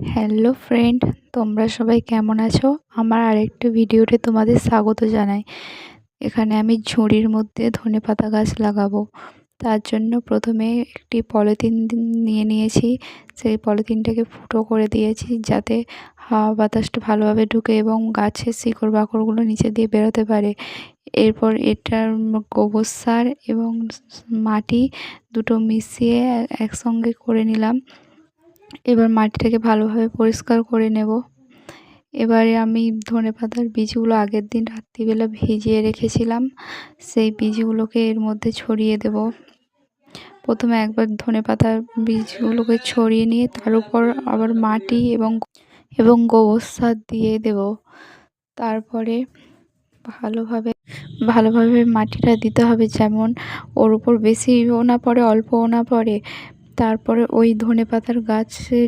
Hello friend, তোমরা সবাই কেমন আছো? আমার আরেকটা ভিডিওতে তোমাদের স্বাগত জানাই। এখানে আমি ঝুড়ির মধ্যে ধনেপাতা গাছ লাগাবো। তার জন্য প্রথমে একটি পলিথিন নিয়ে নিয়েছি। সেই পলিথিনটাকে ফুটো করে দিয়েছি যাতে হাওয়া বাতাসটা ভালোভাবে ঢুকে এবং গাছের শিকড় বাকড়গুলো নিচে দিয়ে বেরোতে পারে। এরপর এটার গোবর সার এবং মাটি দুটো মিশিয়ে একসঙ্গে করে নিলাম। এবার মাটিটাকে ভালোভাবে পরিষ্কার করে নেব। এবারে আমি ধনেপাতার বীজগুলো আগের দিন রাত্রিবেলা ভিজিয়ে রেখেছিলাম, সেই বীজগুলোকে এর মধ্যে ছড়িয়ে দেব। প্রথমে একবার ধনেপাতার বীজগুলোকে ছড়িয়ে নিয়ে তার উপর আবার মাটি এবং গোবর সার দিয়ে দেব। তারপরে ভালোভাবে মাটিটা দিতে হবে, যেমন ওর উপর বেশিও না পড়ে অল্পও না পড়ে। তারপরে ওই ধনেপাতার গাছে